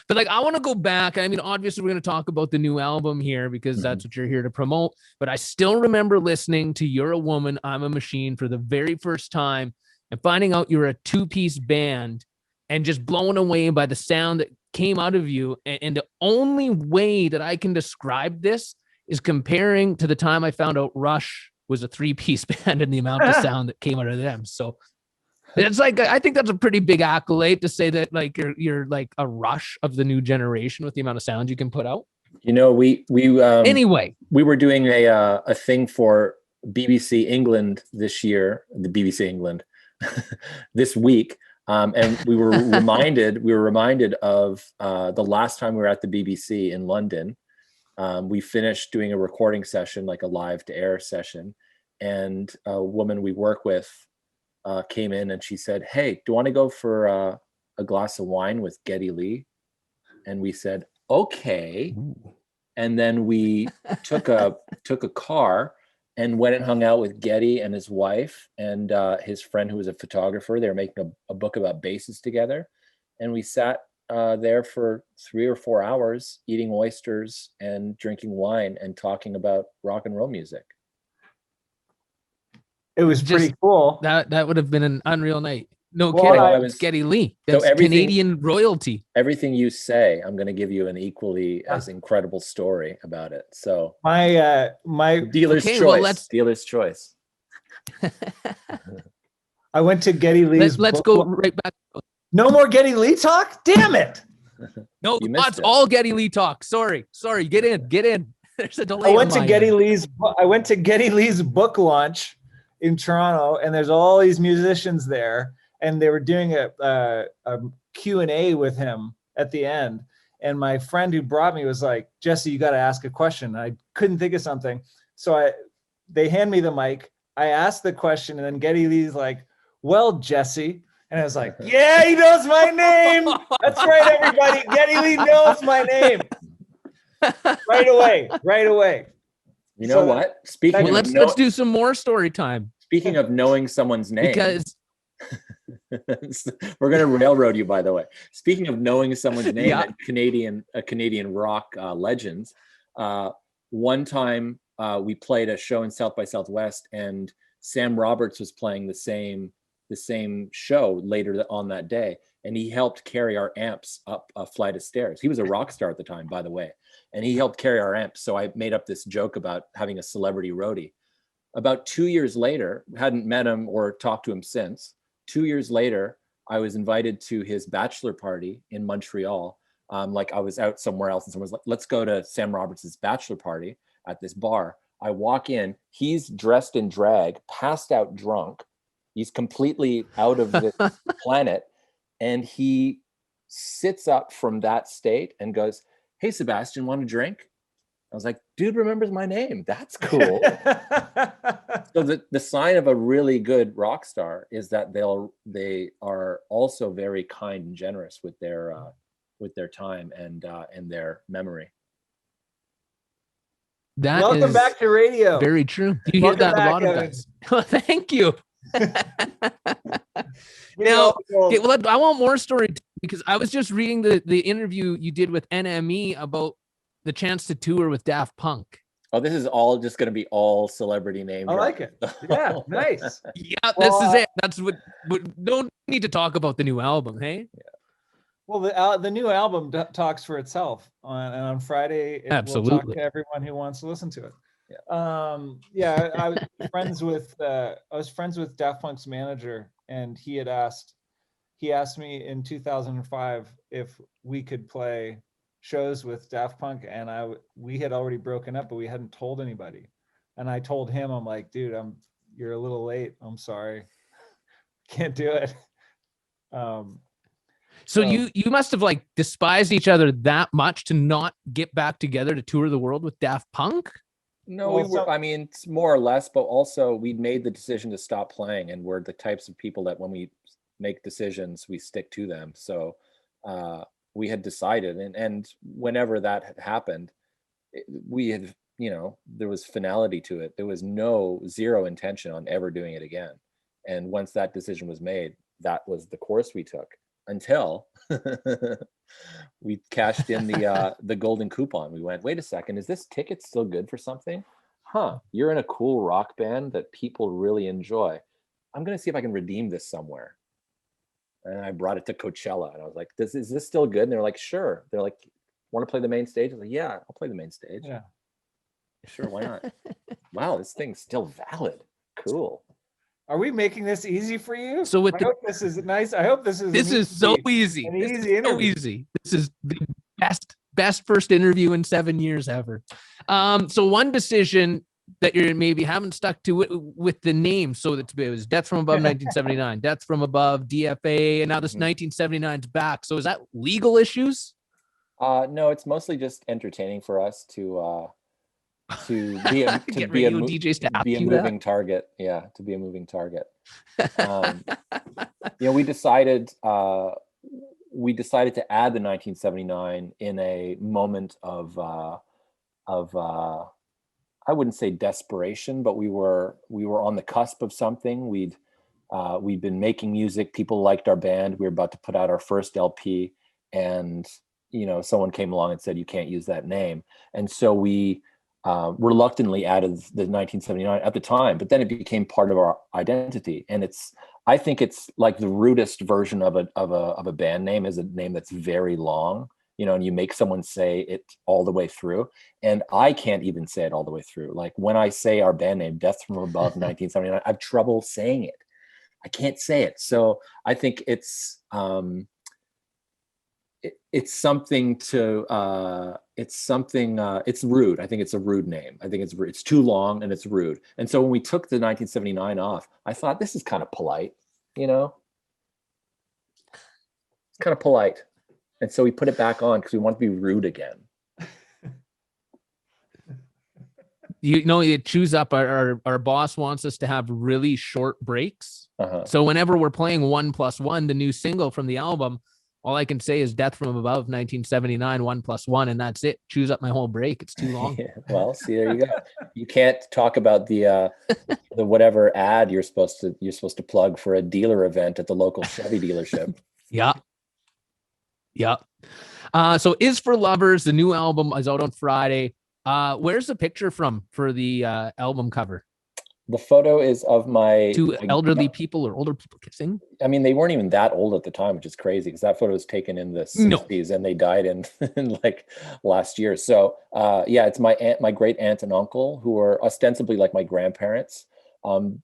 But like, I want to go back. I mean, obviously, we're going to talk about the new album here because that's what you're here to promote. But I still remember listening to You're a Woman, I'm a Machine for the very first time and finding out you're a two-piece band and just blown away by the sound that came out of you. And the only way that I can describe this is comparing to the time I found out Rush was a three-piece band and the amount of sound that came out of them. So it's like, I think that's a pretty big accolade to say that like you're like a Rush of the new generation with the amount of sound you can put out. You know, we anyway, we were doing a thing for BBC England this year, the BBC England this week, and we were reminded of the last time we were at the BBC in London. We finished doing a recording session, like a live to air session, and a woman we work with came in and she said, "Hey, do you want to go for a glass of wine with Geddy Lee?" And we said, "Okay." Ooh. And then we took a car and went and hung out with Geddy and his wife and his friend who was a photographer. They were making a book about basses together, and we sat there for 3 or 4 hours eating oysters and drinking wine and talking about rock and roll music. It was pretty cool. That would have been an unreal night. No kidding. It's Geddy Lee. That's Canadian royalty. Everything you say, I'm going to give you an equally as incredible story about it. So my dealer's choice. Well, dealer's choice. I went to Geddy Lee's. Let's go right back. No more Geddy Lee talk. Damn it! No, it's all Geddy Lee talk. Sorry. Get in. There's a delay. I went to Geddy Lee's book launch in Toronto, and there's all these musicians there, and they were doing a Q&A with him at the end. And my friend who brought me was like, "Jesse, you got to ask a question." I couldn't think of something. So they hand me the mic. I asked the question, and then Geddy Lee's like, "Well, Jesse." And I was like, "Yeah, he knows my name. That's right, everybody. Geddy Lee knows my name." Right away. You know what? Let's do some more story time. Speaking of knowing someone's name, because we're going to railroad you, by the way. Speaking of knowing someone's name, Canadian rock legends. One time we played a show in South by Southwest, and Sam Roberts was playing the same show later on that day, and he helped carry our amps up a flight of stairs. He was a rock star at the time, by the way, and he helped carry our amps. So I made up this joke about having a celebrity roadie. About 2 years later, hadn't met him or talked to him since. 2 years later, I was invited to his bachelor party in Montreal. Like I was out somewhere else, and someone was like, "Let's go to Sam Roberts' bachelor party at this bar." I walk in, he's dressed in drag, passed out drunk. He's completely out of this planet. And he sits up from that state and goes, "Hey, Sebastian, want a drink?" I was like, "Dude remembers my name. That's cool." So the sign of a really good rock star is that they are also very kind and generous with their time and their memory. Welcome back to radio. Very true. You hear that a lot of guys. Thank you. Now, okay, well, I want more story because I was just reading the interview you did with NME about the chance to tour with Daft Punk. Oh, this is all just going to be all celebrity names. I like it. Yeah, nice. Yeah, this is it. That's what. Don't need to talk about the new album, hey? Yeah. Well, the new album talks for itself. On Friday, Absolutely. We'll talk to everyone who wants to listen to it. Yeah. I was friends with Daft Punk's manager, and he asked me in 2005 if we could play shows with Daft Punk, and we had already broken up, but we hadn't told anybody. And I told him, I'm like, "Dude, you're a little late. I'm sorry, can't do it." So you must have like despised each other that much to not get back together to tour the world with Daft Punk? No, I mean, it's more or less, but also we made the decision to stop playing, and we're the types of people that when we make decisions, we stick to them. So we had decided, and whenever that had happened, we had, there was finality to it. There was zero intention on ever doing it again. And once that decision was made, that was the course we took until we cashed in the golden coupon. We went, wait a second, is this ticket still good for something? Huh, you're in a cool rock band that people really enjoy. I'm going to see if I can redeem this somewhere. And I brought it to Coachella, and I was like, is this still good? And they're like, sure. They're like, want to play the main stage? I was like, yeah, I'll play the main stage. Yeah. Sure, why not? Wow, this thing's still valid. Cool. Are we making this easy for you? So with I hope this is nice. I hope this is so easy. An This easy is so interview. easy. This is the best first interview in 7 years ever. So one decision that you maybe haven't stuck to it with the name. So it was Death from Above 1979, Death from Above, D.F.A, and now this 1979's back. So is that legal issues? No, it's mostly just entertaining for us to be a Get radio DJs to ask be a you moving target. Yeah, to be a moving target. We decided to add the 1979 in a moment of I wouldn't say desperation, but we were on the cusp of something. We'd been making music. People liked our band. We were about to put out our first LP, and someone came along and said, you can't use that name. And so we reluctantly added the 1979 at the time, but then it became part of our identity. And I think it's like the rudest version of a band name is a name that's very long, and you make someone say it all the way through. And I can't even say it all the way through. Like when I say our band name, Death from Above 1979, I have trouble saying it. I can't say it. So I think it's something to it's rude. I think it's a rude name. I think it's too long and it's rude. And so when we took the 1979 off, I thought this is kind of polite, it's kind of polite. And so we put it back on because we want to be rude again. You choose up our boss wants us to have really short breaks. So whenever we're playing 1+1, the new single from the album, all I can say is Death from Above 1979, 1+1, and that's it. Choose up my whole break. It's too long. Yeah, well, see, there you go. You can't talk about the whatever ad you're supposed to plug for a dealer event at the local Chevy dealership. Yeah. So Is for Lovers, the new album is out on Friday. Where's the picture from for the album cover? The photo is of my two elderly people or older people kissing. I mean, they weren't even that old at the time, which is crazy because that photo was taken in the 60s and they died in like last year. So it's my great aunt and uncle who are ostensibly like my grandparents.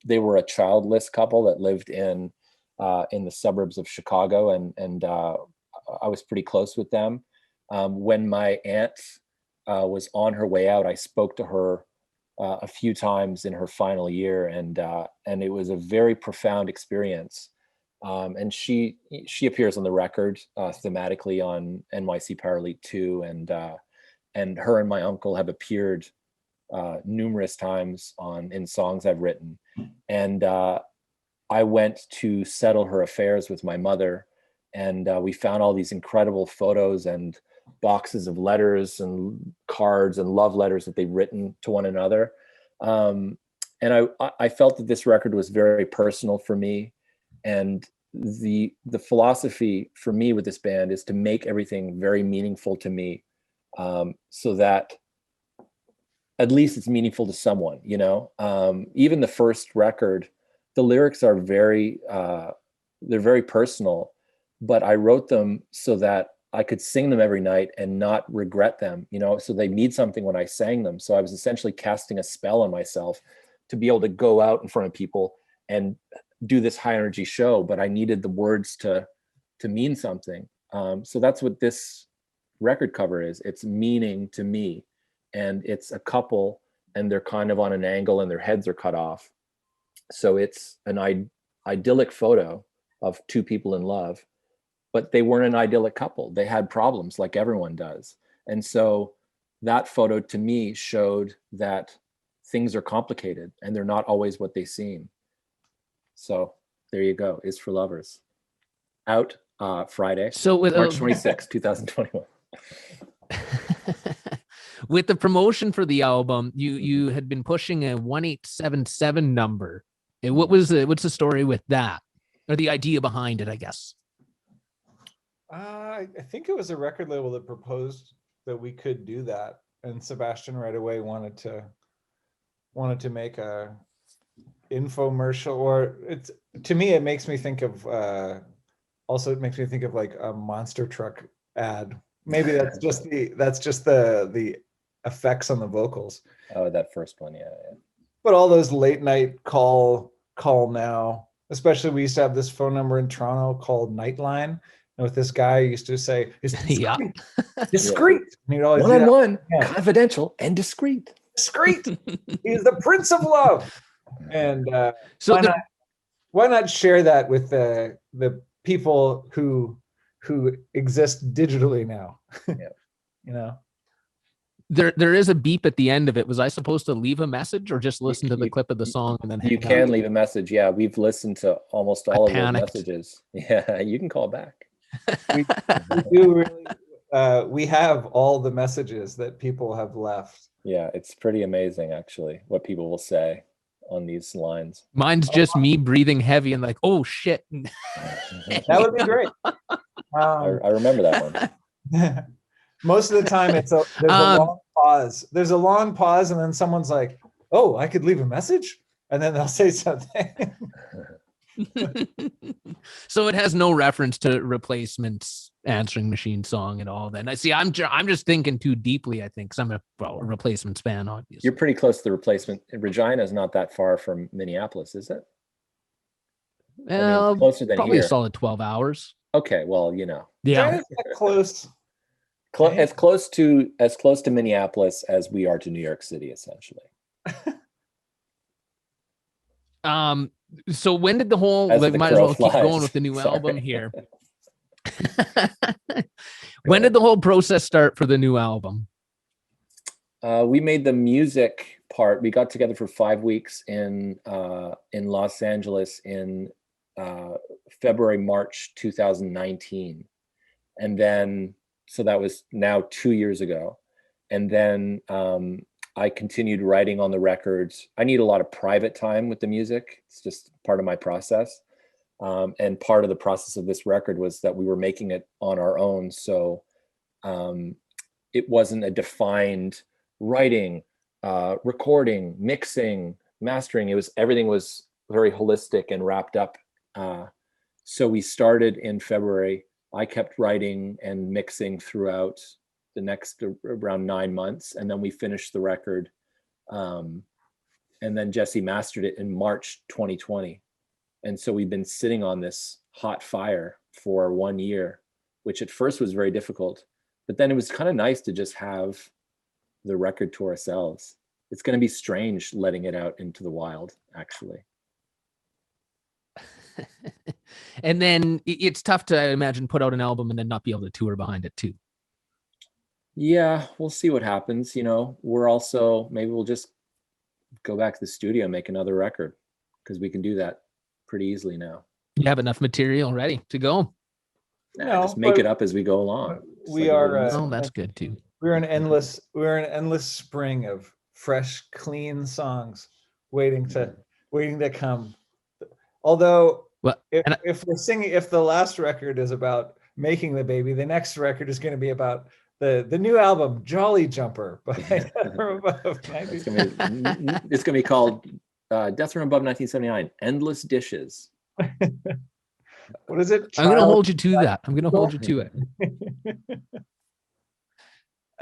They were a childless couple that lived in the suburbs of Chicago, and I was pretty close with them. When my aunt was on her way out, I spoke to her a few times in her final year, and it was a very profound experience. And she appears on the record thematically on NYC Power League 2, and her and my uncle have appeared numerous times in songs I've written. And I went to settle her affairs with my mother, and we found all these incredible photos and boxes of letters and cards and love letters that they'd written to one another. And I felt that this record was very personal for me. And the philosophy for me with this band is to make everything very meaningful to me, so that at least it's meaningful to someone, even the first record, the lyrics are they're very personal, but I wrote them so that I could sing them every night and not regret them, so they mean something when I sang them. So I was essentially casting a spell on myself to be able to go out in front of people and do this high energy show, but I needed the words to mean something. So that's what this record cover is. It's meaning to me, and it's a couple and they're kind of on an angle and their heads are cut off. So it's an idyllic photo of two people in love, but they weren't an idyllic couple. They had problems like everyone does. And so that photo to me showed that things are complicated and they're not always what they seem. So there you go. Is for Lovers. Out Friday, so with March 26, 2021. With the promotion for the album, you had been pushing a 1877 number. What's the story with that? Or the idea behind it, I guess? I think it was a record label that proposed that we could do that, and Sebastian right away wanted to make a infomercial, or it's, to me it makes me think of also it makes me think of like a monster truck ad. Maybe that's just the effects on the vocals. Oh, that first one, yeah. But all those late night call now, especially we used to have this phone number in Toronto called Nightline. And with this guy, he used to say, "It's discreet, discreet." And he'd always one-on-one, confidential, and discreet. Discreet. He's the Prince of Love. And So why not share that with the people who exist digitally now? Yeah. You know. There is a beep at the end of it. Was I supposed to leave a message or just listen to the clip of the song and then you can leave a message? Yeah, we've listened to almost all of those messages. Yeah, you can call back. We do really. We have all the messages that people have left. Yeah, it's pretty amazing actually what people will say on these lines. Mine's just me breathing heavy and like, oh shit. That would be great. I remember that one. Most of the time there's a long pause. There's a long pause and then someone's like, oh, I could leave a message? And then they'll say something. So it has no reference to Replacement's Answering Machine song at all. Then I see. I'm just thinking too deeply. I think because I'm a Replacements fan. Obviously, you're pretty close to the Replacement. Regina is not that far from Minneapolis, is it? Well, closer than probably here. A solid 12 hours. Okay, well, you know, yeah, close. As close to Minneapolis as we are to New York City, essentially. So when did the whole might as well keep going with the new album here? When did the whole process start for the new album? We made the music part. We got together for 5 weeks in Los Angeles in February, March 2019, and then so that was now 2 years ago, and then I continued writing on the records. I need a lot of private time with the music. It's just part of my process. And part of the process of this record was that we were making it on our own. So it wasn't a defined writing, recording, mixing, mastering. Everything was very holistic and wrapped up. So we started in February. I kept writing and mixing throughout the next around 9 months, and then we finished the record, and then Jesse mastered it in March 2020, and so we've been sitting on this hot fire for 1 year, which at first was very difficult, but then it was kind of nice to just have the record to ourselves. It's going to be strange letting it out into the wild, actually. And then it's tough to, I imagine, put out an album and then not be able to tour behind it too. Yeah, we'll see what happens. You know, maybe we'll just go back to the studio and make another record, because we can do that pretty easily now. You have enough material ready to go. Just make it up as we go along. That's good too. We're an endless spring of fresh, clean songs waiting to come. Although if the last record is about making the baby, the next record is going to be about the new album, Jolly Jumper. It's going to be called Death from Above 1979, Endless Dishes. What is it? I'm going to hold you to that. I'm going to hold you to it.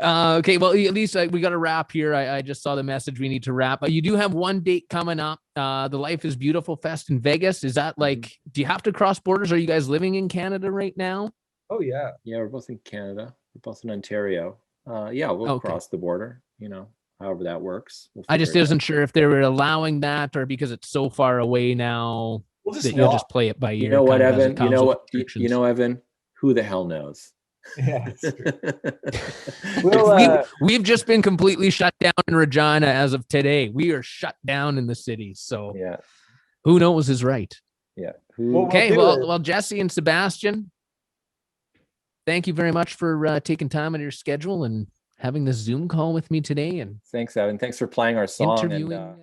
Okay, well, at least we got to wrap here. I just saw the message. We need to wrap. You do have one date coming up, the Life is Beautiful Fest in Vegas. Is that like, do you have to cross borders? Are you guys living in Canada right now? Oh, yeah. Yeah, we're both in Canada. We're both in Ontario. We'll cross the border, however that works. I just wasn't sure if they were allowing that, or because it's so far away now you'll just play it by ear. You know what, Evan? Evan? Who the hell knows? Yeah, true. We've just been completely shut down in Regina as of today. We are shut down in the city. So yeah, who knows is right. Yeah. Okay. Well, Jesse and Sebastian, thank you very much for taking time out of your schedule and having this Zoom call with me today. And thanks, Evan. Thanks for playing our song. Interviewing.